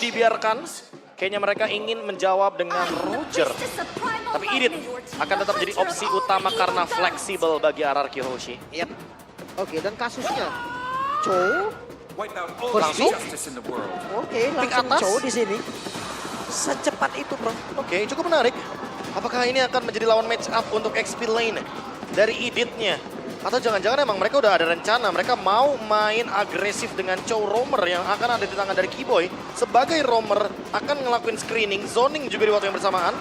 dibiarkan. Kayaknya mereka ingin menjawab dengan Roger. Tapi Edith akan tetap jadi opsi utama karena fleksibel bagi RRQ Hoshi. Yap. Oke, dan kasusnya Chow Langsung? Oke, Pick langsung atas. Chow di sini. Secepat itu, bro. Oke, cukup menarik. Apakah ini akan menjadi lawan match up untuk XP lane dari Edith-nya? Atau jangan-jangan emang mereka udah ada rencana, mereka mau main agresif dengan Chow Roamer yang akan ada di tangan dari Keyboy. Sebagai Roamer akan ngelakuin screening, zoning juga di waktu yang bersamaan.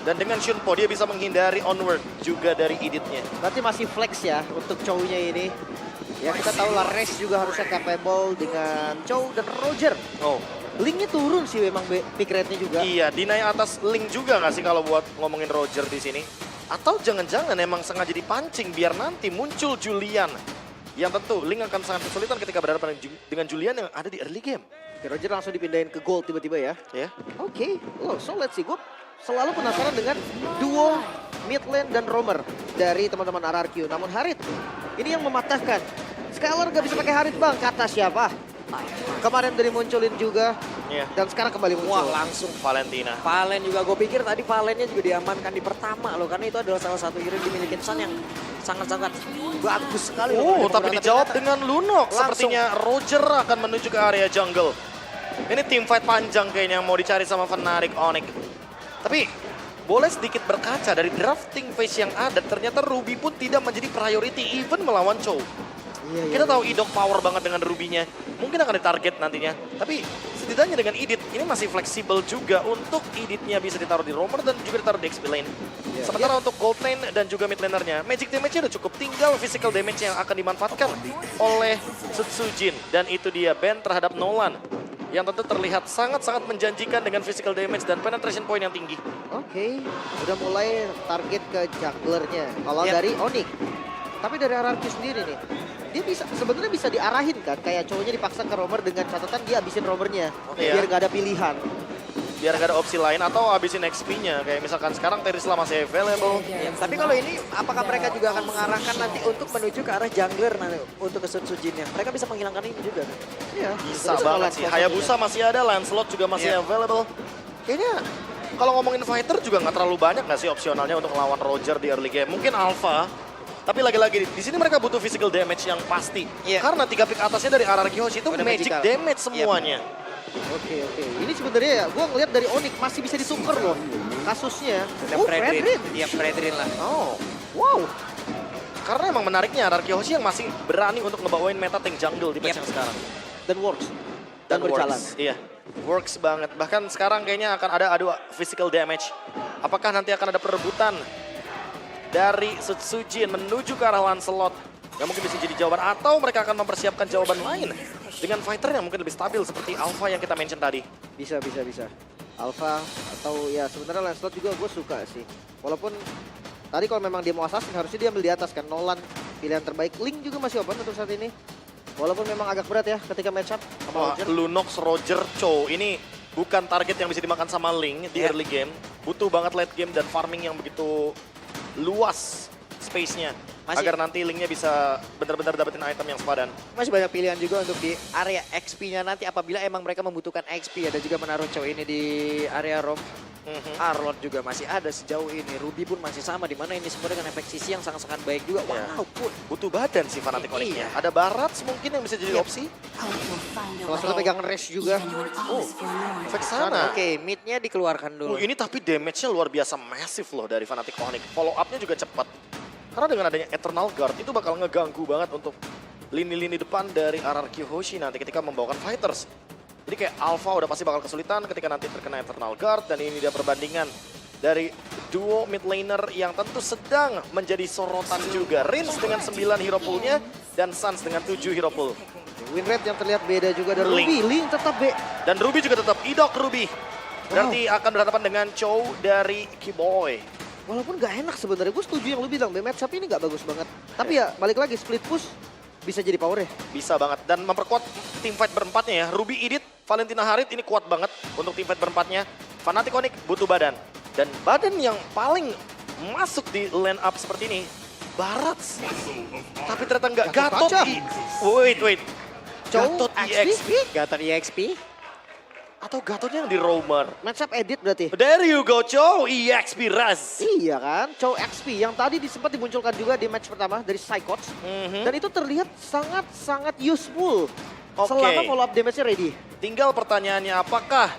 Dan dengan Shunpo dia bisa menghindari onward juga dari Edith-nya. Berarti masih flex ya untuk Chow-nya ini. Ya kita tahu lah Race juga harusnya capable dengan Chow dan Roger. Oh, Linknya turun sih memang pick rate-nya juga. iya, dinaik atas Link juga nggak sih kalau buat ngomongin Roger di sini? Atau jangan-jangan emang sengaja dipancing biar nanti muncul Julian. Yang tentu Link akan sangat kesulitan ketika berhadapan dengan Julian yang ada di early game. Oke, Roger langsung dipindahin ke gold tiba-tiba ya. Ya. Oke, so let's see. Gue selalu penasaran dengan duo mid lane dan roamer dari teman-teman RRQ. Namun Harit, ini yang mematahkan. Skylar gak bisa pakai Harit bang, kata siapa? Kemarin dari munculin juga, Iya. dan sekarang kembali muncul. Wah, langsung Valentina. Valen juga, gue pikir tadi Valennya juga diamankan di pertama loh. Karena itu adalah salah satu hero yang dimiliki Sun yang sangat-sangat bagus sekali. Oh, loh. tapi dijawab Ternyata dengan Lunok. Langsung. Sepertinya Roger akan menuju ke area jungle. Ini team fight panjang kayaknya yang mau dicari sama Fnatic Onyx. Tapi boleh sedikit berkaca dari drafting phase yang ada. Ternyata Ruby pun tidak menjadi priority even melawan Chow. Iya, Kita tahu Idok power banget dengan Ruby-nya. Mungkin akan ditarget nantinya. Tapi setidaknya dengan Edith, ini masih fleksibel juga untuk Edith-nya bisa ditaruh di roamer dan juga ditaruh di XP lane. Iya. Sementara untuk gold lane dan juga mid laner-nya, magic damage-nya udah cukup. Tinggal physical damage yang akan dimanfaatkan oleh Sutsujin. Dan itu dia ban terhadap Nolan. Yang tentu terlihat sangat-sangat menjanjikan dengan physical damage dan penetration point yang tinggi. Oke, udah mulai target ke junglernya. Kalau Yap. dari Onyx, tapi dari RRQ sendiri nih, dia bisa sebenarnya bisa diarahin kan, kayak cowoknya dipaksa ke roamer dengan catatan dia habisin roamernya, Iya. biar nggak ada pilihan. Biar gak ada opsi lain atau habisin XP-nya. Kayak misalkan sekarang Terisla masih available. Ya, tapi kalau ini apakah mereka juga akan mengarahkan nanti untuk menuju ke arah jungler nanti untuk ke Sutsujinnya? Mereka bisa menghilangkan ini juga kan? Iya, Bisa terus banget kalau sih. Lancelot Hayabusa masih ada, Lancelot juga masih Iya. available. Kayaknya kalau ngomongin fighter juga nggak terlalu banyak nggak sih opsionalnya untuk melawan Roger di early game. Mungkin Alpha, tapi lagi-lagi di sini mereka butuh physical damage yang pasti. Iya. Karena 3 pick atasnya dari RRQ Hoshi itu Udah magic magical. damage semuanya. Oke. Ini sebenarnya ya, gue ngeliat dari Onyx masih bisa ditukar loh kasusnya. Ada Fredrin. Iya, Fredrin lah. Oh, Wow. karena emang menariknya RRQ Hoshi yang masih berani untuk ngebawain meta tank jungle di patch Yep. yang sekarang. Dan works. Dan berjalan. Works. Iya, works banget. Bahkan sekarang kayaknya akan ada adu physical damage. Apakah nanti akan ada perebutan dari Sutsujin menuju ke arah Lancelot? Yang mungkin bisa jadi jawaban. Atau mereka akan mempersiapkan jawaban lain dengan fighter yang mungkin lebih stabil seperti Alpha yang kita mention tadi. Bisa. Alpha atau ya sebenarnya Lancelot juga gue suka sih. Walaupun tadi kalau memang dia mau assassin harusnya dia ambil di atas kan. Nolan pilihan terbaik. Link juga masih open untuk saat ini. Walaupun memang agak berat ya ketika match up sama Wah, Roger. Lunox, Roger, Chow. Ini bukan target yang bisa dimakan sama Link di Yeah. early game. Butuh banget late game dan farming yang begitu luas space-nya. Masih- Agar nanti Linknya bisa benar-benar dapetin item yang sepadan. Masih banyak pilihan juga untuk di area XP-nya nanti apabila emang mereka membutuhkan XP ya. Dan juga menaruh Chow ini di area roam. Mhm. Arlot juga masih ada sejauh ini. Ruby pun masih sama. Dimana ini semua dengan efek sisi yang sangat-sangat baik juga. Ya. Walaupun Butuh badan sih Fnatic Onyx-nya. Iya. Ada Barat mungkin yang bisa jadi Iya. opsi. Salah satu pegang Race juga. Oh, efek sana. Oke, mid-nya dikeluarkan dulu. Ini tapi damage-nya luar biasa masif loh dari Fnatic Onyx. Follow up-nya juga cepat. Karena dengan adanya Eternal Guard itu bakal ngeganggu banget untuk lini-lini depan dari RRQ Hoshi nanti ketika membawakan fighters. Jadi kayak Alpha udah pasti bakal kesulitan ketika nanti terkena Eternal Guard. Dan ini dia perbandingan dari duo mid laner yang tentu sedang menjadi sorotan juga. Rins dengan 9 hero pool-nya dan Suns dengan 7 hero pool. Win rate yang terlihat beda juga dari Link. Ruby. Link tetap B. Dan Ruby juga tetap Idok Ruby. Berarti akan berhadapan dengan Chow dari Keyboy. Walaupun gak enak sebenarnya. Gue setuju yang lu bilang. B match up ini gak bagus banget. Tapi ya balik lagi split push bisa jadi power ya. Bisa banget. Dan memperkuat tim fight berempatnya ya. Ruby Edith, Valentina Harit ini kuat banget untuk tim fight berempatnya. Fnatic Onyx butuh badan. Dan badan yang paling masuk di line up seperti ini. Barats. Tapi ternyata enggak. Gatot. Kaca. Wait. Chow, Gatot XP? EXP. Gator EXP. Atau Gatot-nya yang di roamer? Match up edit berarti. There you go, Chow EXP Raz. Iya kan, Chow XP yang tadi sempat dimunculkan juga di match pertama dari Psychots. Dan itu terlihat sangat-sangat useful. Oke. Selama follow up damage-nya ready. Tinggal pertanyaannya apakah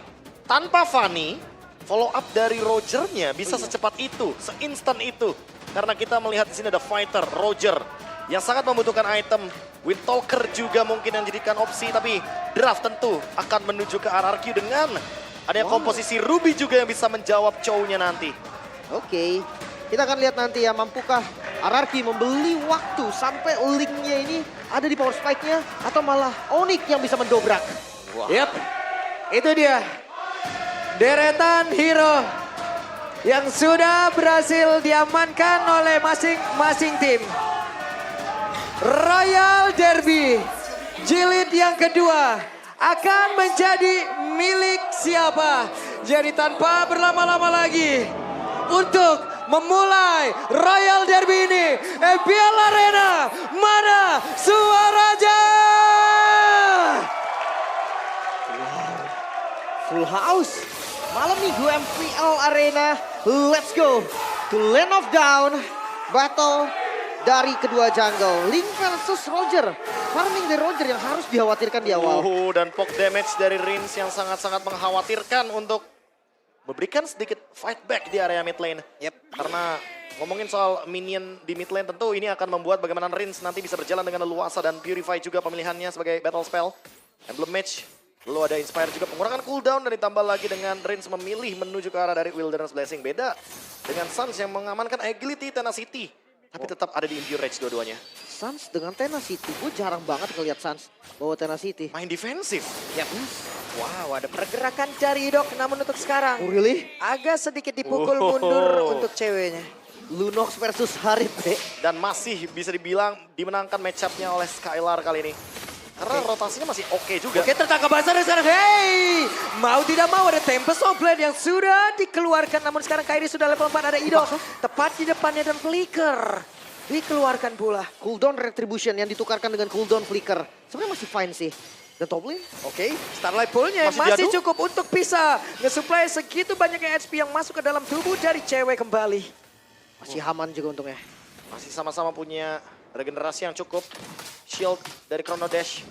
tanpa Fanny, follow up dari Roger-nya bisa secepat itu, seinstan itu. Karena kita melihat di sini ada fighter, Roger, yang sangat membutuhkan item. Windtalker juga mungkin yang jadikan opsi, tapi Draft tentu akan menuju ke RRQ dengan adanya komposisi Ruby juga yang bisa menjawab Chow-nya nanti. Oke, kita akan lihat nanti ya, mampukah RRQ membeli waktu sampai linknya ini ada di power spike-nya atau malah Onyx yang bisa mendobrak. Yap, itu dia. Deretan hero yang sudah berhasil diamankan oleh masing-masing tim. Royal Derby jilid yang kedua akan menjadi milik siapa? Jadi tanpa berlama-lama lagi untuk memulai Royal Derby ini, EPL Arena, mana suaranya? Full house. Malam minggu MPL Arena. Let's go to Land of Down. Battle dari kedua jungle. Link versus Roger. Farming dari Roger yang harus dikhawatirkan di awal. Dan poke damage dari Rins yang sangat-sangat mengkhawatirkan untuk memberikan sedikit fight back di area mid lane. Karena ngomongin soal minion di mid lane tentu ini akan membuat bagaimana Rins nanti bisa berjalan dengan leluasa dan Purify juga pemilihannya sebagai battle spell. Emblem Mage. Lalu ada Inspire juga pengurangan cooldown dan ditambah lagi dengan Rins memilih menuju ke arah dari Wilderness Blessing. Beda dengan Suns yang mengamankan Agility, Tenacity. Tapi tetap ada di Impure Rage dua-duanya. Suns dengan Tenacity. Gue jarang banget ngeliat Suns bawa Tenacity. Main defensif. Wow, ada pergerakan dari Idok, namun untuk sekarang Oh really? agak sedikit dipukul mundur untuk ceweknya. Lunox versus Harit. Dan masih bisa dibilang dimenangkan match-up-nya oleh Skylar kali ini. Karena rotasinya masih oke juga. Oke, tertangkap basah dari sana. Hey! Mau tidak mau ada Tempest of Blade yang sudah dikeluarkan. Namun sekarang Kairi sudah level 4, ada Idok. Tepat di depannya dan Flicker dikeluarkan pula. Cooldown Retribution yang ditukarkan dengan cooldown Flicker. Sebenarnya masih fine sih. Dan top lane? Oke, Starlight Pool-nya masih cukup untuk bisa nge-supply segitu banyaknya HP yang masuk ke dalam tubuh dari cewek kembali. Masih aman juga untungnya. Masih sama-sama punya regenerasi yang cukup. Shield dari Chrono Dash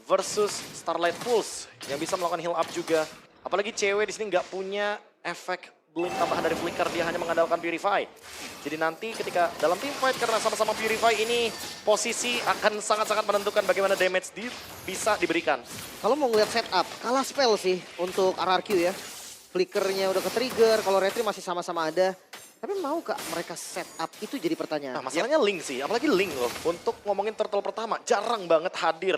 versus Starlight Pulse yang bisa melakukan heal up juga. Apalagi cewek di sini nggak punya efek blink tambahan dari Flicker, dia hanya mengandalkan Purify. Jadi nanti ketika dalam team fight karena sama-sama Purify ini posisi akan sangat-sangat menentukan bagaimana damage bisa diberikan. Kalau mau ngeliat setup, kalah spell sih untuk RRQ ya. Flickernya udah ke-trigger, kalau Retri masih sama-sama ada. Tapi mau gak mereka setup? Itu jadi pertanyaan. Nah masalahnya Link sih, apalagi Link loh. Untuk ngomongin turtle pertama, jarang banget hadir.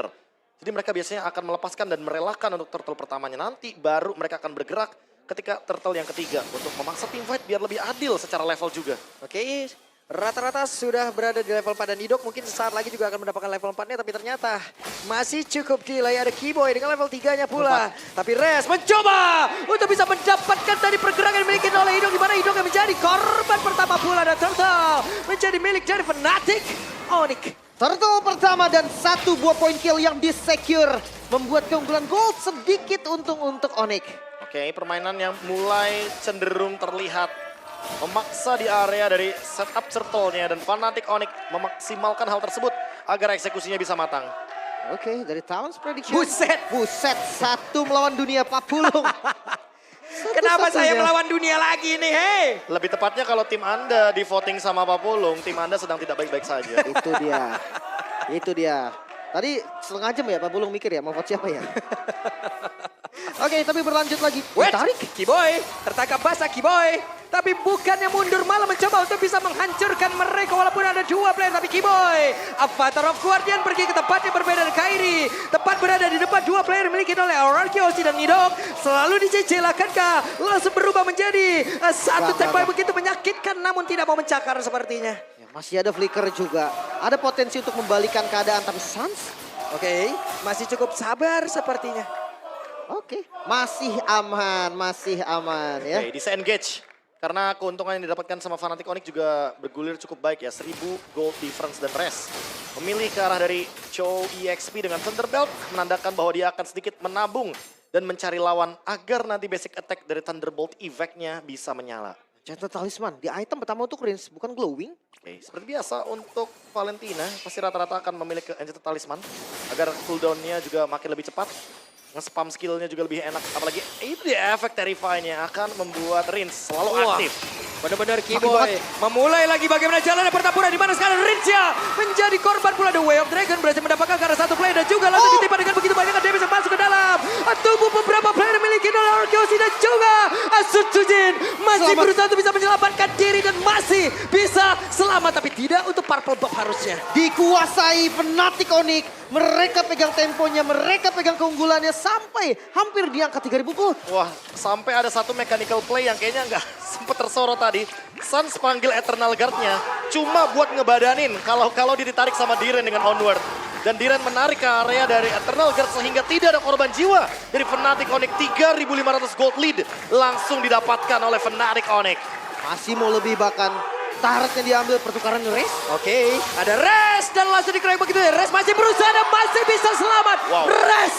Jadi mereka biasanya akan melepaskan dan merelakan untuk turtle pertamanya. Nanti baru mereka akan bergerak ketika turtle yang ketiga. Untuk memaksa team fight biar lebih adil secara level juga. Oke, rata-rata sudah berada di level 4 dan Idok mungkin sesaat lagi juga akan mendapatkan level 4-nya. Tapi ternyata masih cukup delay, ada Keyboy dengan level 3-nya pula. Tapi Res mencoba untuk bisa mendapatkan tadi pergerakan yang dimiliki oleh Idok. Di mana Idok yang menjadi korban pertama pula dan Turtle menjadi milik dari Fnatic Onyx. Turtle pertama dan 1 buah point kill yang disecure. Membuat keunggulan gold sedikit untung untuk Onyx. Oke, permainan yang mulai cenderung terlihat memaksa di area dari setup turtle-nya dan Fnatic Onyx memaksimalkan hal tersebut agar eksekusinya bisa matang. Oke, dari Talents Prediction. Buset, satu melawan dunia Pak Pulung. kenapa saya melawan dunia lagi nih, hei? Lebih tepatnya kalau tim Anda di voting sama Pak Pulung, tim Anda sedang tidak baik-baik saja. Itu dia. Tadi setengah jam ya Pak Pulung mikir ya mau vote siapa ya. Oke, tapi berlanjut lagi. Tarik, Keyboy, tertangkap basah Keyboy. Tapi bukannya mundur, malah mencoba untuk bisa menghancurkan mereka walaupun ada 2 player. Tapi Keyboy, Avatar of Guardian pergi ke tempat yang berbeda dari Kairi. Tepat berada di depan 2 player dimiliki oleh RRQ, Osi dan Nidok. Selalu dijejel, akankah langsung berubah menjadi satu tembak begitu menyakitkan namun tidak mau mencakar sepertinya. Ya, masih ada Flicker juga. Ada potensi untuk membalikan keadaan tapi Suns. Oke, masih cukup sabar sepertinya. Oke, masih aman ya. Oke, disengage. Karena keuntungan yang didapatkan sama Fnatic Onyx juga bergulir cukup baik ya. 1000 gold difference dan rest. Memilih ke arah dari Chow EXP dengan Thunderbelt menandakan bahwa dia akan sedikit menabung dan mencari lawan agar nanti basic attack dari Thunderbolt effect-nya bisa menyala. Enchanted Talisman, di item pertama untuk Rince, bukan glowing. Oke, seperti biasa untuk Valentina pasti rata-rata akan memilih ke Enchanted Talisman agar cooldown-nya juga makin lebih cepat. Nge-spam skill-nya juga lebih enak, apalagi itu dia efek Terrify-nya akan membuat Rince selalu aktif. Benar-benar Keyboy memulai lagi bagaimana jalannya pertempuran di mana sekarang Rincia menjadi korban pula. The Way of Dragon berhasil mendapatkan karena satu player dan juga langsung ditimpa dengan begitu banyak damage yang masuk ke dalam tubuh beberapa player dimiliki oleh Arkeosi dan juga Sutsujin masih berusaha untuk bisa menyelamatkan diri dan masih bisa selamat tapi tidak untuk Purple Buff harusnya. Dikuasai Fnatic Onyx, mereka pegang temponya, mereka pegang keunggulannya sampai hampir di angka 3000 gold. Wah, sampai ada satu mechanical play yang kayaknya nggak sempet tersorot tadi. Suns panggil Eternal Guard-nya cuma buat ngebadanin kalau dia ditarik sama Diren dengan Onward. Dan Diren menarik ke area dari Eternal Guard sehingga tidak ada korban jiwa dari Fnatic Onyx. 3.500 gold lead langsung didapatkan oleh Fnatic Onyx. Masih mau lebih bahkan taretnya diambil pertukaran race. Oke, ada Res dan langsung dikeroyok begitu ya. Res masih berusaha dan masih bisa selamat. Wow. Res.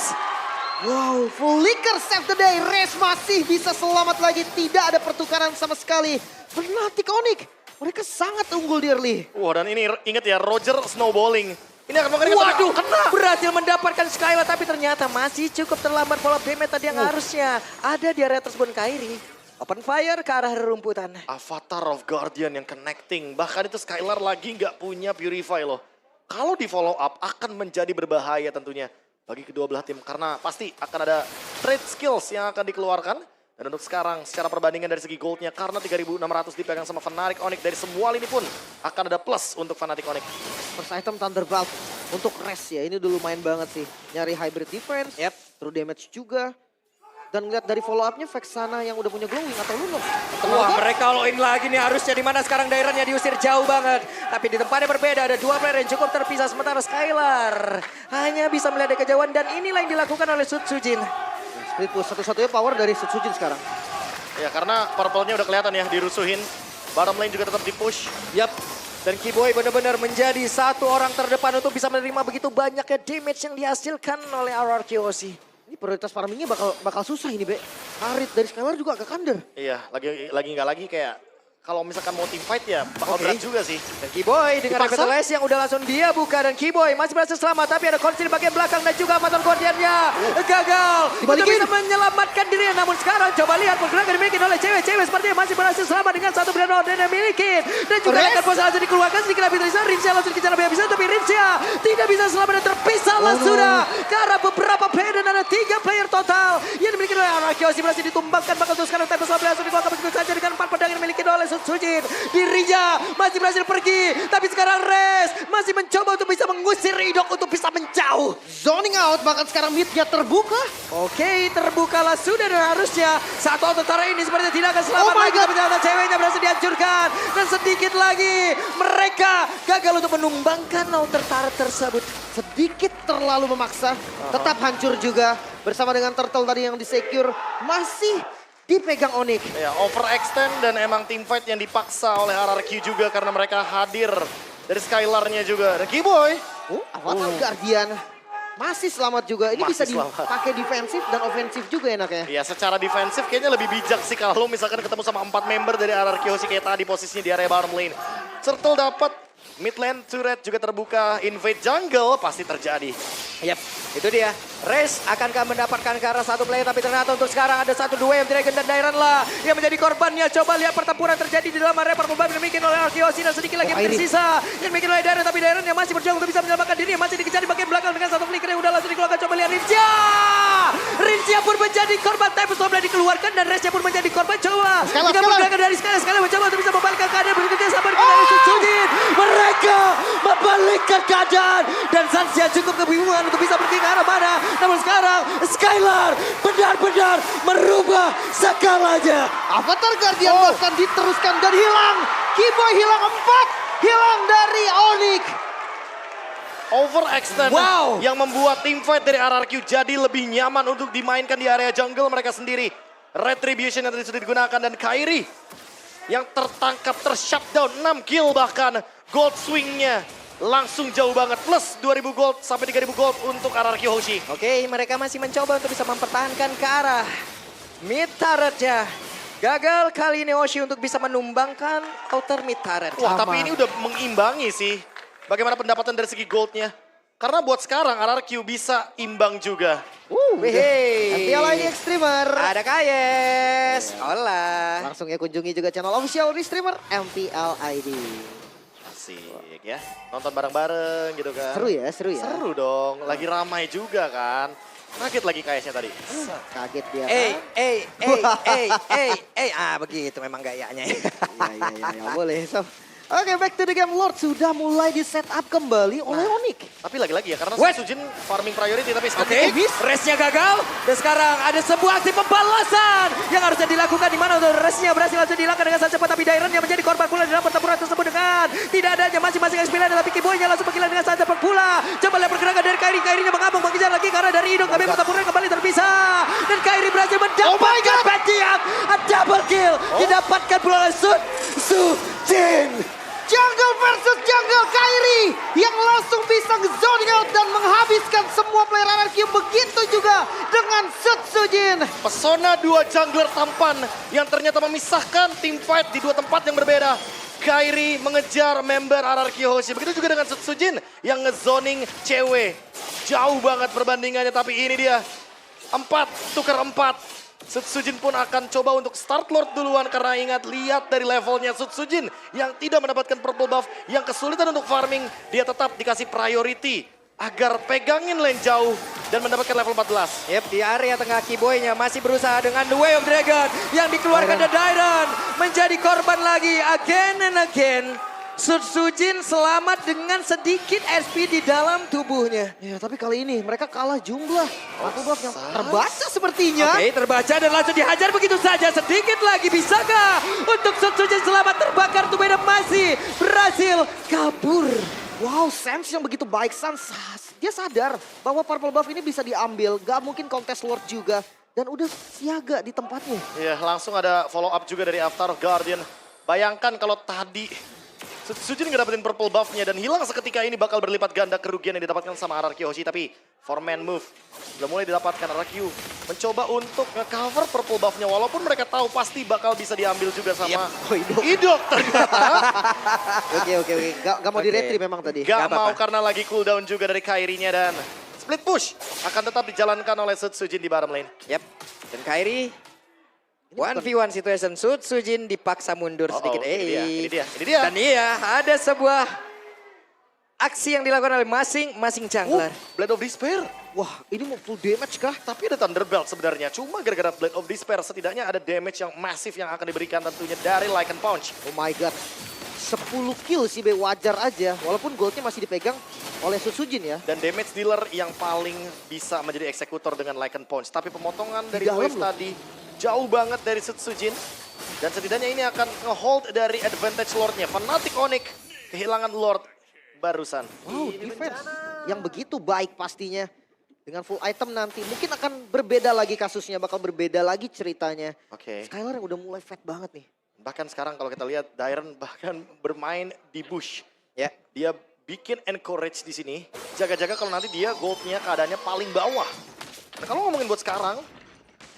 Wow, Flicker save the day. Race masih bisa selamat lagi. Tidak ada pertukaran sama sekali. Fnatic Onyx, mereka sangat unggul di early. Wah, dan ini ingat ya, Roger snowballing. Ini akan mengerikan. Waduh, kena. berhasil mendapatkan Skylar tapi ternyata masih cukup terlambat follow up damage tadi yang harusnya ada di area tersebut Kairi. Open fire ke arah rerumputan. Avatar of Guardian yang connecting. Bahkan itu Skylar lagi nggak punya Purify loh. Kalau di follow up akan menjadi berbahaya tentunya bagi kedua belah tim. Karena pasti akan ada trade skills yang akan dikeluarkan. Dan untuk sekarang secara perbandingan dari segi goldnya karena 3.600 dipegang sama Fnatic Onyx dari semua lini pun akan ada plus untuk Fnatic Onyx. First item Thunderbolt untuk Race ya. Ini udah lumayan banget sih. Nyari hybrid defense, true damage juga. Dan ngeliat dari follow up-nya Vexana yang udah punya glowing atau Lunox. Wah, mereka all in lagi nih harusnya di mana sekarang Dairannya diusir jauh banget. Tapi di tempatnya berbeda ada dua player yang cukup terpisah sementara Skylar hanya bisa melihat dari kejauhan dan inilah yang dilakukan oleh Sutsujin. Split push satu-satunya power dari Sutsujin sekarang. Ya karena purple-nya udah kelihatan ya dirusuhin. Bottom lane juga tetap di-push. Yap. Dan Keyboy benar-benar menjadi satu orang terdepan untuk bisa menerima begitu banyaknya damage yang dihasilkan oleh RRQOC. Ini prioritas farmingnya bakal susah ini, Be. Harit dari Skylar juga agak under. Iya, lagi kayak kalau misalkan mau team fight ya bakal berat juga sih. Dan Keyboy dengan Dipaksa. Revitalize yang udah langsung dia buka dan Keyboy masih berhasil selamat tapi ada Konsil di bagian belakang dan juga Avatar Guardian-nya gagal untuk bisa menyelamatkan dirinya. Namun sekarang coba lihat pergerakan dimiliki oleh cewek-cewek sepertinya masih berhasil selamat dengan satu brand order yang dimiliki. Dan juga akan pos langsung dikeluarkan sedikit lebih Rincia. Rincia langsung dikejar lebih habisnya tapi Rincia tidak bisa selamat dan terpisah lah sudah. Karena beberapa player dan ada 3 player total yang dimiliki oleh Arkeosi berhasil ditumbangkan bakal terus sekarang Tempest langsung dikeluarkan begitu saja dengan 4 pedang yang dimiliki oleh Sutsujin. Dirinya masih berhasil pergi. Tapi sekarang Res masih mencoba untuk bisa mengusir Idok untuk bisa menjauh. Zoning out bahkan sekarang mid-nya terbuka. Oke, terbukalah sudah dan harusnya satu tentara ini sepertinya tidak akan selamat Oh my lagi. God. Tapi ternyata ceweknya berhasil dihancurkan. Dan sedikit lagi mereka gagal untuk menumbangkan tentara tersebut. Sedikit terlalu memaksa. Tetap hancur juga. Bersama dengan Turtle tadi yang di-secure. Masih dipegang Onyx. Ya, overextend dan emang team fight yang dipaksa oleh RRQ juga karena mereka hadir dari Skylar-nya juga. Dan Keyboy. Avatar Guardian masih selamat juga. Ini Masih bisa selamat. dipakai defensif dan ofensif juga enaknya. Ya secara defensif kayaknya lebih bijak sih kalau misalkan ketemu sama 4 member dari RRQ sih kayak tadi posisinya di area bottom lane. Turtle dapat, mid lane turret juga terbuka, invade jungle pasti terjadi. Yap, itu dia. Race akankah mendapatkan ke arah satu player tapi ternyata untuk sekarang ada satu dua yang Dragon dan Dairan lah yang menjadi korbannya. Coba lihat pertempuran terjadi di dalam area pertempuran yang dimiliki oleh Arkeosi dan sedikit lagi yang tersisa yang dimiliki oleh Dairan tapi Dairan yang masih berjuang untuk bisa menyelamatkan diri masih dikejar di bagian belakang dengan satu flicker yang udah langsung dikeluarkan. Coba lihat Rincia. Rincia pun menjadi korban tapi setelah dikeluarkan dan Race pun menjadi korban. Coba kita pergerakan dari sekali mencoba untuk bisa membalikkan keadaan begitu dia sabar dari Sutsujin. Mereka membalikkan keadaan dan Sansia cukup kebingungan untuk bisa pergi ke arah mana. Namun sekarang Skylar benar-benar merubah segalanya. Avatar Guardian bahkan diteruskan dan hilang. Keyboy hilang 4. Hilang dari Onyx. Overextend Wow. yang membuat team fight dari RRQ jadi lebih nyaman untuk dimainkan di area jungle mereka sendiri. Retribution yang tadi sudah digunakan dan Kairi yang tertangkap, tershutdown 6 kill bahkan. Gold swingnya langsung jauh banget. Plus 2000 gold sampai 3000 gold untuk RRQ Hoshi. Oke, mereka masih mencoba untuk bisa mempertahankan ke arah mid turret-nya. Gagal kali ini Hoshi untuk bisa menumbangkan outer mid turret. Wah, tapi ini udah mengimbangi sih. Bagaimana pendapatan dari segi goldnya? Karena buat sekarang RRQ bisa imbang juga. Wih. MPL ID Extremer. Ada Kayes. Hola. Langsung ya kunjungi juga channel official di streamer MPL ID. Asik ya. Nonton bareng-bareng gitu kan. Seru ya, seru ya. Seru dong. Lagi ramai juga kan. Kaget lagi KS-nya tadi. Kaget dia Ah begitu memang gayanya. Ya, boleh. So, oke, back to the game. Lord sudah mulai di setup kembali oleh Onyx. Tapi lagi-lagi ya, karena Wait. Sujin farming priority tapi Oke, race-nya gagal. Dan sekarang ada sebuah aksi pembalasan yang harusnya dilakukan di mana untuk race-nya berhasil langsung dilakukan dengan sangat cepat. Tapi Dairon yang menjadi korban pula dalam pertempuran tersebut dengan tidak adanya masing-masing XP tapi Kiboy-nya langsung menghilang dengan sangat cepat pula. Coba lihat pergerakan dari Kairi. Kairinya mengambang mengejar lagi karena dari Idong kami pertempuran kembali terpisah. Dan Kairi berhasil mendapatkan Batiak. A double kill didapatkan pula oleh Sujin. Jungle versus Jungle, Kairi yang langsung bisa zoning out dan menghabiskan semua player RRQ. Begitu juga dengan Sujin. Pesona dua jungler tampan yang ternyata memisahkan tim fight di dua tempat yang berbeda. Kairi mengejar member RRQ Hoshi. Begitu juga dengan Sujin yang ngezoning cewek. Jauh banget perbandingannya, tapi ini dia. 4 tukar 4. Sujin pun akan coba untuk start Lord duluan karena ingat lihat dari levelnya Sujin yang tidak mendapatkan purple buff, yang kesulitan untuk farming, dia tetap dikasih priority agar pegangin lane jauh dan mendapatkan level 14. Yep, di area tengah Kiboy-nya masih berusaha dengan The Way of Dragon yang dikeluarkan dari Dairon. Menjadi korban lagi again and again. Sujin selamat dengan sedikit SP di dalam tubuhnya. Ya, tapi kali ini mereka kalah jumlah. Purple buff yang terbaca sepertinya. Oke, terbaca dan langsung dihajar begitu saja. Sedikit lagi, bisakah untuk Sujin selamat terbakar? Tubeda masih berhasil kabur. Wow, Sams yang begitu baik. Dia sadar bahwa purple buff ini bisa diambil. Gak mungkin kontes Lord juga. Dan udah siaga di tempatnya. Ya, langsung ada follow up juga dari Avatar of Guardian. Bayangkan kalau tadi Sujin nggak dapetin purple buff-nya dan hilang seketika ini bakal berlipat ganda kerugian yang didapatkan sama RRQ Hoshi. Tapi 4-man move sudah mulai didapatkan. RRQ mencoba untuk nge-cover purple buff-nya walaupun mereka tahu pasti bakal bisa diambil juga sama Idok ternyata. Oke. Gak mau di-retry memang tadi. Gak mau karena lagi cooldown juga dari Kairinya dan split push akan tetap dijalankan oleh Sujin di bottom lane. Yep, dan Kairi 1v1 situation. Sujin dipaksa mundur sedikit. Ini dia. Dan iya, ada sebuah aksi yang dilakukan oleh masing-masing jungler. Blade of Despair. Wah, ini mau full damage kah? Tapi ada Thunderbelt sebenarnya. Cuma gara-gara Blade of Despair setidaknya ada damage yang masif yang akan diberikan tentunya dari Lycan Punch. Oh my god. 10 kill sih Be, wajar aja. Walaupun goldnya masih dipegang oleh Sujin ya. Dan damage dealer yang paling bisa menjadi eksekutor dengan Lycan Punch. Tapi pemotongan dari dalam wave loh. tadi jauh banget dari Sujin. Dan setidaknya ini akan nge-hold dari advantage Lordnya. Fnatic Onyx kehilangan Lord barusan. Wow, defense yang begitu baik pastinya. Dengan full item nanti mungkin akan berbeda lagi kasusnya. Bakal berbeda lagi ceritanya. Oke. Skylar yang udah mulai fat banget nih. Bahkan sekarang kalau kita lihat Dairon bahkan bermain di bush. Ya, Dia bikin encourage di sini. Jaga-jaga kalau nanti dia goldnya keadaannya paling bawah. Nah, kalau ngomongin buat sekarang,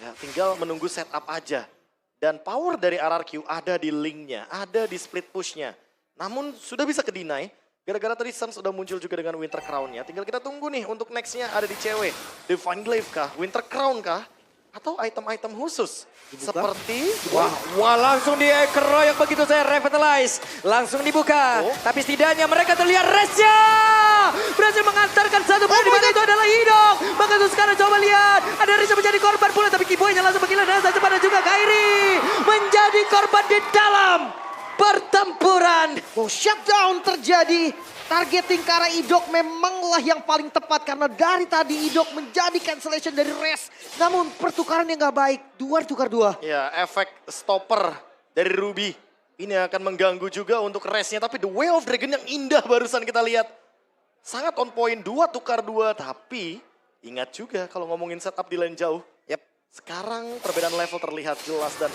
ya tinggal menunggu setup aja. Dan power dari RRQ ada di linknya, ada di split pushnya. Namun sudah bisa ke-deny. Gara-gara tadi Suns sudah muncul juga dengan Winter Crown-nya. Tinggal kita tunggu nih untuk next-nya ada di cewek. Divine Glaive kah? Winter Crown kah? Atau item-item khusus? Seperti... wah langsung dikeroyok begitu saya revitalize. Langsung dibuka. Tapi setidaknya mereka terlihat race-nya. Berhasil mengantarkan satu poin di mana itu adalah Idong. Maka itu sekarang coba lihat. Ada Risa menjadi korban pula. Tapi Kiboy-nya langsung menghilang dan cepat dan juga Kairi. Menjadi korban di dalam pertempuran. Wow, shutdown terjadi. Targeting ke arah Idok memanglah yang paling tepat. Karena dari tadi Idok menjadi cancellation dari race. Namun pertukaran yang gak baik. 2 tukar 2. Ya, efek stopper dari Ruby. Ini akan mengganggu juga untuk race-nya. Tapi The Way of Dragon yang indah barusan kita lihat. Sangat on point, 2 tukar 2. Tapi ingat juga kalau ngomongin setup di lane jauh. Yep. Sekarang perbedaan level terlihat jelas dan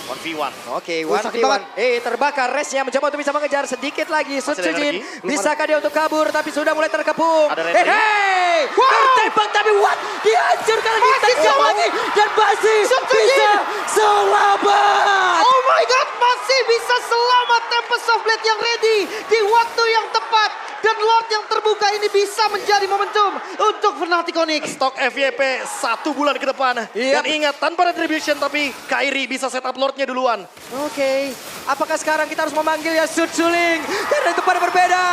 1v1. Oke, sakit 1v1. banget. Terbakar. Resnya mencoba untuk bisa mengejar sedikit lagi. Masih ada Sutsujin, energi. bisakah dia untuk kabur? Tapi sudah mulai terkepung. Ada retri. Tertembak tapi what? Dihancurkan lagi, tajam lagi. Dan masih bisa selamat. Oh my god, masih bisa selamat. Tempest of Blade yang ready di waktu yang tepat. Dan Lord yang terbuka ini bisa menjadi momentum untuk Fnatic Onyx. Stok FYP 1 bulan ke depan. Yap. Dan ingat, tanpa retribution tapi Kairi bisa setup Lordnya duluan. Oke, apakah sekarang kita harus memanggil ya Sutsuling? Karena itu pada berbeda.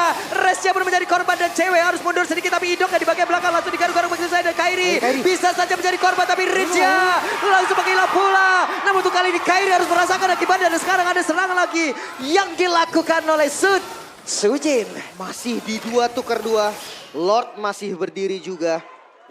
Resnya belum menjadi korban dan cewek harus mundur sedikit. Tapi Idok di bagian belakang langsung digaruk-garuk begitu saja. Dan Kairi bisa saja menjadi korban. Tapi Rizya langsung menghilang pula. Namun untuk kali ini Kairi harus merasakan akibatnya. Dan sekarang ada serangan lagi yang dilakukan oleh Sujin. Masih di 2 tukar 2. Lord masih berdiri juga.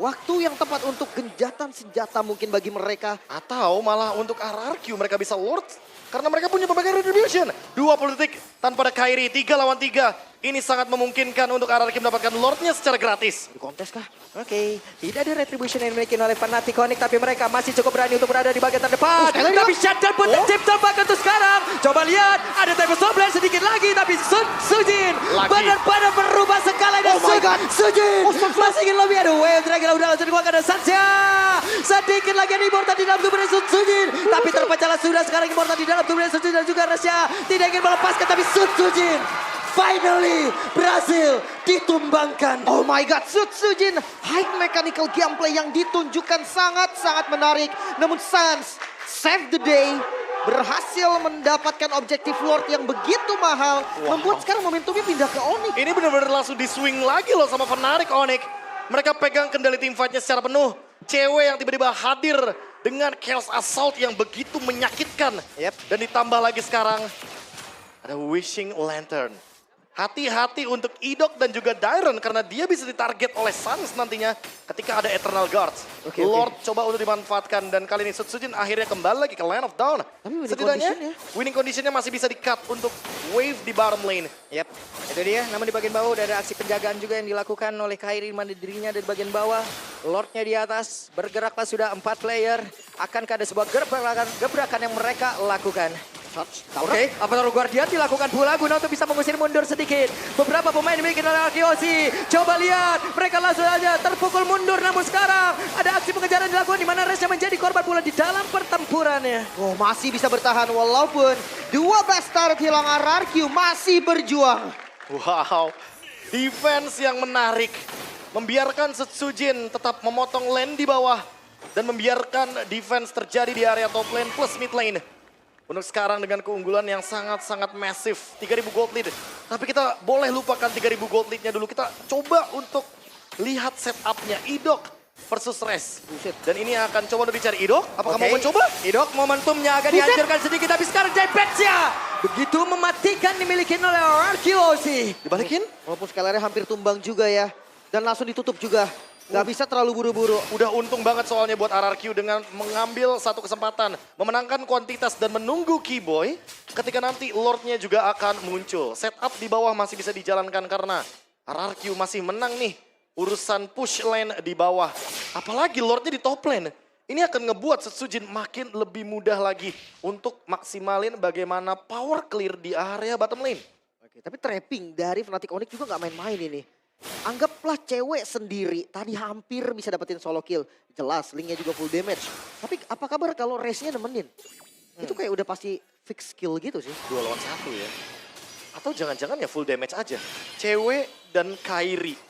Waktu yang tepat untuk genjatan senjata mungkin bagi mereka. Atau malah untuk RRQ mereka bisa Lord. Karena mereka punya berbagai retribution. 20 detik tanpa ada Kairi, 3 lawan 3. Ini sangat memungkinkan untuk RRQ mendapatkan Lordnya secara gratis. Di kontes kah? Oke, tidak ada retribution yang dimiliki oleh Fnatic Onyx, tapi mereka masih cukup berani untuk berada di bagian terdepan. sekali Tapi lagi. shutdown pun tercipta bahkan untuk sekarang. Coba lihat, ada Tempest of Blade sedikit lagi, tapi Sujin Lagi. benar-benar berubah skala dan Oh my God. Sujin masih ingin lebih. Ada wave dragon udah langsung dikeluarkan dan Sansya. Sedikit lagi ada Immortal di dalam tubuh dari Sujin, tapi terpecahlah sudah sekarang Immortal di dalam tubuh dari Sujin dan juga Resya tidak ingin melepaskan, tapi Sujin finally berhasil ditumbangkan. Oh my god, Sujin high mechanical gameplay yang ditunjukkan sangat-sangat menarik. Namun Sans save the day, berhasil mendapatkan objektif Lord yang begitu mahal. Membuat sekarang momentumnya pindah ke Onyx. Ini benar-benar langsung di swing lagi loh sama Fnatic Onyx. Mereka pegang kendali tim fight-nya secara penuh. Cewek yang tiba-tiba hadir dengan Chaos Assault yang begitu menyakitkan. Yep. Dan ditambah lagi sekarang ada Wishing Lantern. Hati-hati untuk Idok dan juga Dairon karena dia bisa ditarget oleh Sans nantinya ketika ada Eternal Guards. Oke. Lord coba untuk dimanfaatkan dan kali ini Sujin akhirnya kembali lagi ke Land of Dawn. Tapi winning Setidaknya condition-nya. winning conditionnya masih bisa di-cut untuk wave di bottom lane. Yap, itu dia. Namun di bagian bawah udah ada aksi penjagaan juga yang dilakukan oleh Kairi, mana dirinya ada di bagian bawah. Lordnya di atas, bergeraklah sudah 4 player. Akankah ada sebuah gebrakan yang mereka lakukan? Oke, Avatar Guardian dilakukan pula guna untuk bisa mengusir mundur sedikit. Beberapa pemain dimiliki oleh Arkeosi. Coba lihat, mereka langsung saja terpukul mundur. Namun sekarang ada aksi pengejaran dilakukan di mana Resnya menjadi korban pula di dalam pertempurannya. Oh, masih bisa bertahan walaupun 12 turret hilang, RRQ masih berjuang. Wow, defense yang menarik. Membiarkan Sujin tetap memotong lane di bawah. Dan membiarkan defense terjadi di area top lane plus mid lane. Untuk sekarang dengan keunggulan yang sangat-sangat masif. 3000 gold lead. Tapi kita boleh lupakan 3000 gold leadnya dulu. Kita coba untuk lihat setupnya Idok versus Res. Buset. Dan ini akan coba untuk dicari Idok. Apakah Oke. mau mencoba? Idok momentumnya agak dihancurkan sedikit, tapi sekarang Jaypetsya begitu mematikan dimiliki oleh Arkeosi. Dibalikin? Walaupun scalernya hampir tumbang juga ya. Dan langsung ditutup juga. Gak bisa terlalu buru-buru. Udah untung banget soalnya buat RRQ dengan mengambil satu kesempatan. Memenangkan kuantitas dan menunggu Keyboy ketika nanti Lordnya juga akan muncul. Setup di bawah masih bisa dijalankan karena RRQ masih menang nih. Urusan push lane di bawah. Apalagi Lordnya di top lane. Ini akan ngebuat Sujin makin lebih mudah lagi untuk maksimalin bagaimana power clear di area bottom lane. Oke, tapi trapping dari Fnatic Onyx juga gak main-main ini. Anggaplah cewek sendiri, tadi hampir bisa dapetin solo kill. Jelas, linknya juga full damage. Tapi apa kabar kalau race-nya nemenin? Itu kayak udah pasti fix skill gitu sih. 2 lawan 1 ya. Atau jangan-jangan ya full damage aja. Cewek dan Kairi.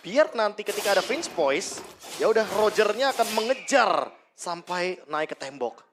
Biar nanti ketika ada Finch Poise, ya udah Rogernya akan mengejar sampai naik ke tembok.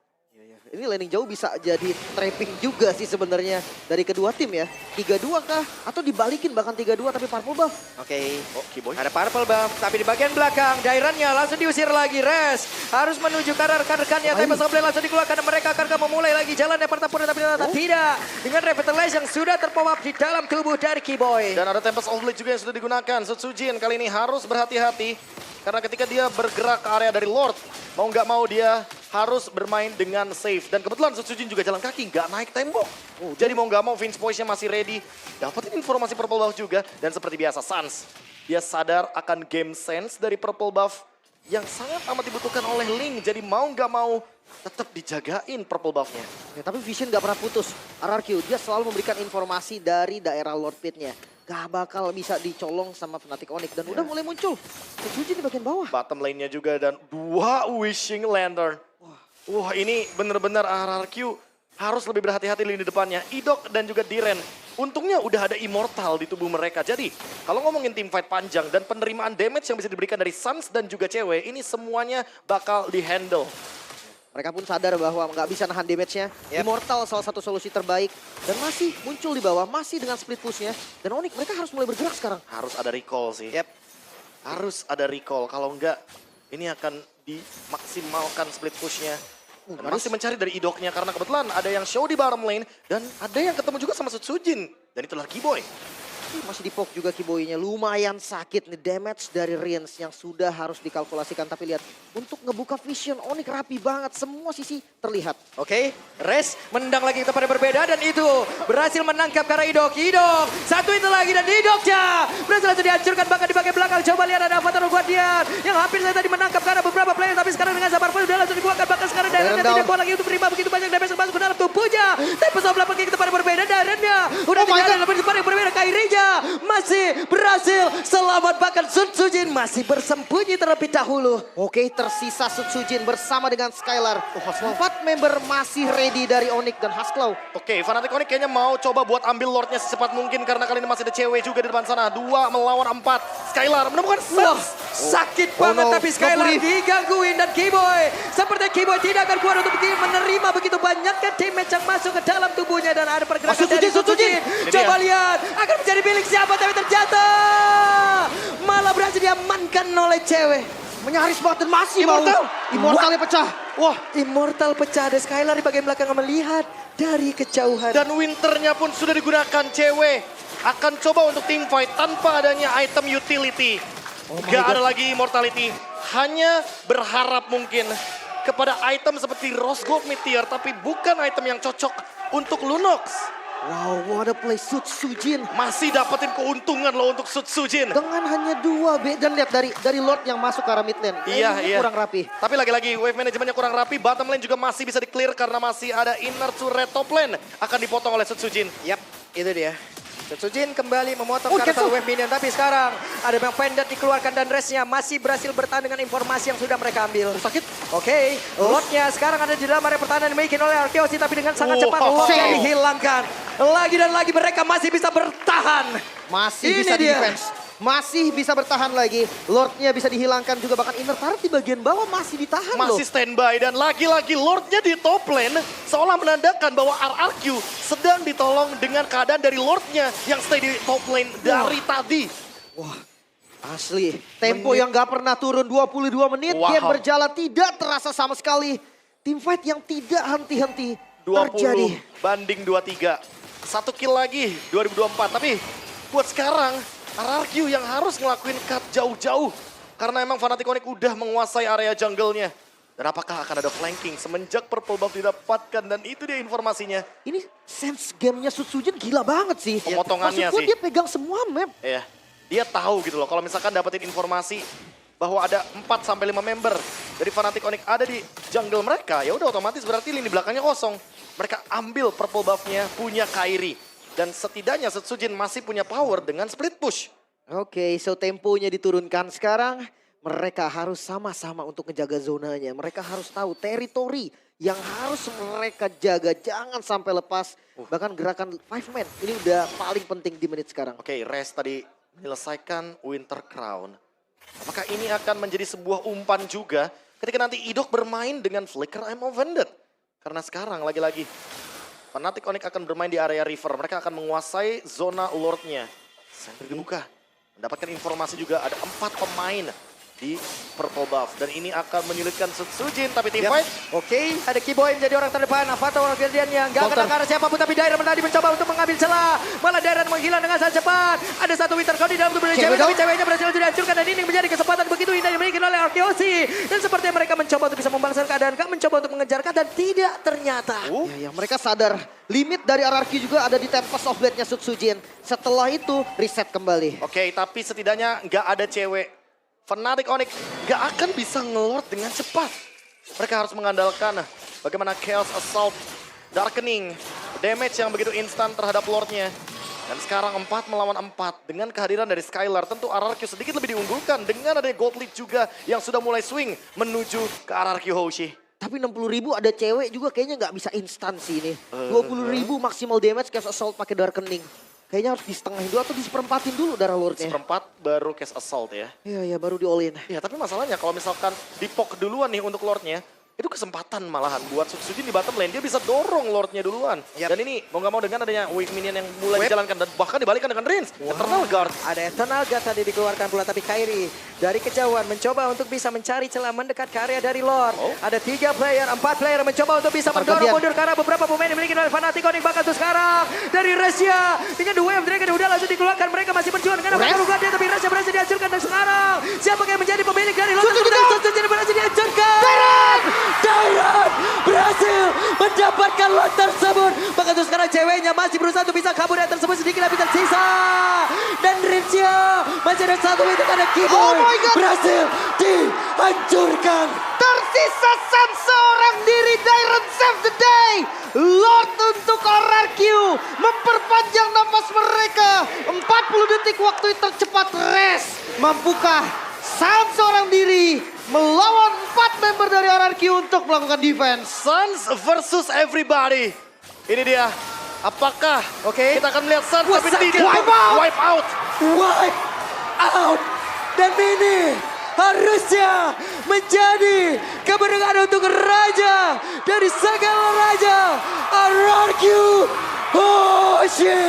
Ini landing jauh bisa jadi trapping juga sih sebenarnya dari kedua tim ya. 3-2 kah? Atau dibalikin bahkan 3-2 tapi purple buff. Oke. Oh, Keyboy. Ada purple buff, tapi di bagian belakang Dairannya langsung diusir lagi. Res harus menuju ke arah rekan-rekannya. Tapi Blade langsung dikeluarkan. Mereka akan memulai lagi jalannya pertempuran. Tapi ternyata tidak. Dengan Revitalize yang sudah terpop up di dalam tubuh dari Keyboy. Dan ada Tempest of Blade juga yang sudah digunakan. Sujin kali ini harus berhati-hati. Karena ketika dia bergerak ke area dari Lord, mau nggak mau dia harus bermain dengan safe. Dan kebetulan Sujin juga jalan kaki, nggak naik tembok. Jadi mau nggak mau Finch Poise-nya masih ready. Dapetin informasi purple buff juga. Dan seperti biasa Sans, dia sadar akan game sense dari purple buff. yang sangat amat dibutuhkan oleh Ling. Jadi mau nggak mau tetap dijagain purple buff-nya. Ya, tapi Vision gak pernah putus. RRQ dia selalu memberikan informasi dari daerah Lord Pit-nya. Gak bakal bisa dicolong sama Fnatic Onyx. Dan udah mulai muncul Setsujin di bagian bawah. Bottom lane-nya juga dan 2 Wishing Lantern. Wah ini bener-bener RRQ harus lebih berhati-hati lini depannya. Idok dan juga Diren. Untungnya udah ada Immortal di tubuh mereka. Jadi kalau ngomongin team fight panjang dan penerimaan damage yang bisa diberikan dari Suns dan juga cewek. Ini semuanya bakal di-handle. Mereka pun sadar bahwa nggak bisa nahan damage-nya. Immortal salah satu solusi terbaik. Dan masih muncul di bawah, masih dengan split push-nya. Dan Onyx mereka harus mulai bergerak sekarang. Harus ada recall sih. Harus ada recall. Kalau enggak ini akan dimaksimalkan split push-nya. Dan masih mencari dari idoknya karena kebetulan ada yang show di bottom lane. Dan ada yang ketemu juga sama Setsujin. Dan itulah Kiboy. Masih di poke juga Kiboy-nya. Lumayan sakit nih damage dari Riens yang sudah harus dikalkulasikan. Tapi lihat, untuk ngebuka Vision, Onyx rapi banget. Semua sisi terlihat. Oke, Res menendang lagi kepada berbeda dan itu berhasil menangkap karena Idok. Idok, satu itu lagi dan Idoknya berhasil saja dihancurkan bahkan di bagian belakang. Coba lihat ada Avatar Guardian yang hampir saja tadi menangkap karena beberapa player. Tapi sekarang dengan sabar pun sudah langsung dikeluarkan. Bahkan sekarang Darren tidak kuat lagi untuk menerima begitu banyak damage yang masuk ke dalam tubuhnya. Tapi pesawat belakang kita pada berbeda, Darrennya udah tidak ada lebih depan yang berbeda. Kairinya masih berhasil selamat bahkan Setsujin masih bersembunyi terlebih dahulu. Oke, tersisa Setsujin bersama dengan Skylar. 4 member masih ready dari Onyx dan Haskell. Oke, Fnatic Onyx kayaknya mau coba buat ambil Lordnya secepat mungkin karena kali ini masih ada cewek juga di depan sana. 2 melawan 4. Skylar menemukan Wah, sakit banget no. tapi Skylar Nopuri. digangguin dan Kiboy. Seperti Kiboy tidak akan kuat untuk menerima begitu banyaknya damage yang masuk ke dalam tubuhnya dan ada pergerakan dari Setsujin. Coba lihat, akan menjadi milik siapa tapi ternyata malah berhasil diamankan oleh cewek. Menyaris banget dan masih Immortal. mau. Immortalnya pecah. Wah, Immortal pecah dan Skylar di bagian belakang melihat dari kejauhan. dan Winternya pun sudah digunakan. Cewek akan coba untuk team fight tanpa adanya item utility. Gak ada lagi immortality. Hanya berharap mungkin kepada item seperti Rose Gold Meteor. Tapi bukan item yang cocok untuk Lunox. Wow, what a play Setsujin. Masih dapetin keuntungan loh untuk Setsujin. Dengan hanya 2 dan lihat dari Lord yang masuk ke arah mid lane. Ini kurang rapi. Tapi lagi-lagi wave manajemennya kurang rapi. Bottom lane juga masih bisa di-clear karena masih ada inner to red top lane. Akan dipotong oleh Setsujin. Yap, itu dia. Setsujin kembali memotong Oh, ke arah cancel. satu wave minion. Tapi sekarang ada yang pendek dikeluarkan dan Resnya masih berhasil bertahan dengan informasi yang sudah mereka ambil. Sakit. Oke, Lordnya sekarang ada di dalam area pertahanan dimiliki oleh Arkeosi. Tapi dengan sangat cepat Lordnya dihilangkan. Lagi dan lagi mereka masih bisa bertahan. Masih Ini bisa di dia. defense. Masih bisa bertahan lagi. Lordnya bisa dihilangkan juga. Bahkan inner turret di bagian bawah masih ditahan loh. Masih standby dan lagi-lagi Lordnya di top lane seolah menandakan bahwa RRQ sedang ditolong dengan keadaan dari Lordnya yang stay di top lane dari tadi. Wah, asli. Tempo yang gak pernah turun 22 menit. Wow. Game berjalan tidak terasa sama sekali. Team fight yang tidak henti-henti 20 terjadi. banding 23. 1 kill lagi 2024. Tapi buat sekarang RRQ yang harus ngelakuin cut jauh-jauh. Karena emang Fnatic Onyx udah menguasai area jungle-nya. Dan apakah akan ada flanking semenjak purple buff didapatkan. Dan itu dia informasinya. Ini sense gamenya Setsujin gila banget sih. Pemotongannya Maksud gua sih. dia pegang semua map. Ya, dia tahu gitu loh. Kalau misalkan dapetin informasi bahwa ada 4-5 member dari Fnatic Onyx ada di jungle mereka, ya udah otomatis berarti lini belakangnya kosong. Mereka ambil purple buff-nya, punya Kairi. Dan setidaknya Setsujin masih punya power dengan split push. Oke, so temponya diturunkan sekarang. Mereka harus sama-sama untuk ngejaga zonanya. Mereka harus tahu teritori yang harus mereka jaga. Jangan sampai lepas. Bahkan gerakan 5 man ini udah paling penting di menit sekarang. Oke, Res tadi menyelesaikan Winter Crown. Apakah ini akan menjadi sebuah umpan juga ketika nanti Idok bermain dengan Flicker I'm Offended? Karena sekarang lagi-lagi Fnatic Onyx akan bermain di area river. Mereka akan menguasai zona Lordnya. Sentry dibuka. Mendapatkan informasi juga ada 4 pemain di purple buff. Dan ini akan menyulitkan Setsujin. Tapi team fight. Oke, ada Kiboy menjadi orang terdepan. Avatar orang Guardian yang gak kena Counter. ke arah siapapun. Tapi Dairon tadi mencoba untuk mengambil celah. Malah Dairon menghilang dengan sangat cepat. Ada satu Winter Crown di dalam tubuh dari Cewek cewek. Tapi dong. ceweknya berhasil dihancurkan. Dan ini menjadi kesempatan begitu indah yang dimiliki oleh Arkeosi. Dan seperti mereka mencoba untuk bisa membalaskan keadaan. Gak mencoba untuk mengejar dan tidak ternyata. Ya, mereka sadar limit dari RRQ juga ada di Tempest of Blade-nya Setsujin. Setelah itu reset kembali. Oke, tapi setidaknya nggak ada cewek. Fnatic Onyx nggak akan bisa ngelord dengan cepat. Mereka harus mengandalkan bagaimana Chaos Assault, Darkening, damage yang begitu instan terhadap Lordnya. Dan sekarang 4 melawan 4 dengan kehadiran dari Skylar. Tentu RRQ sedikit lebih diunggulkan dengan adanya Gold Lead juga yang sudah mulai swing menuju ke RRQ Hoshi. Tapi 60.000 ada cewek juga kayaknya nggak bisa instan sih ini. 20.000 maksimal damage Chaos Assault pakai Darkening. Kayaknya harus disetengahin dulu atau diseperempatin dulu darah Lordnya. Seperempat baru Chaos Assault ya. Iya, baru di all in. Ya tapi masalahnya kalau misalkan dipok duluan nih untuk Lordnya, itu kesempatan malahan buat Sujin di bottom lane. Dia bisa dorong Lordnya duluan. Dan ini mau nggak mau dengan adanya wave minion yang mulai dijalankan dan bahkan dibalikan dengan Rinse. Eternal Guard. Ada Eternal Guard tadi dikeluarkan pula, tapi Kairi dari kejauhan mencoba untuk bisa mencari celah mendekat ke area dari Lord. Ada 3 player, 4 player mencoba untuk bisa mendorong mundur karena beberapa pemain dimiliki oleh Fnatic Onyx. Bahkan tuh sekarang dari Russia dengan The Wave Dragon udah langsung dikeluarkan. Mereka masih berjuang dengan mereka luka dia, tapi Russia berhasil dihancurkan. Dan sekarang siapa yang menjadi pemilik dari Lord? Sujin berhasil dihancurkan. Dairon berhasil mendapatkan lot tersebut. Bahkan tuh sekarang ceweknya masih berusaha untuk bisa kabur dari tersebut, sedikit lebih tersisa. Dan Rincia masih ada satu itu karena Kiboy berhasil dihancurkan. Tersisa seorang diri, Dairon save the day. Lord untuk RRQ memperpanjang nafas mereka. 40 detik waktu tercepat rest. Mampukah seorang diri melawan 4 member dari RRQ untuk melakukan defense? Suns versus everybody. Ini dia. Apakah kita akan melihat Suns tapi tidak wipe out. Wipe out. Wipe out. Dan ini harusnya menjadi kemenangan untuk raja dari segala raja, RRQ Hoshi.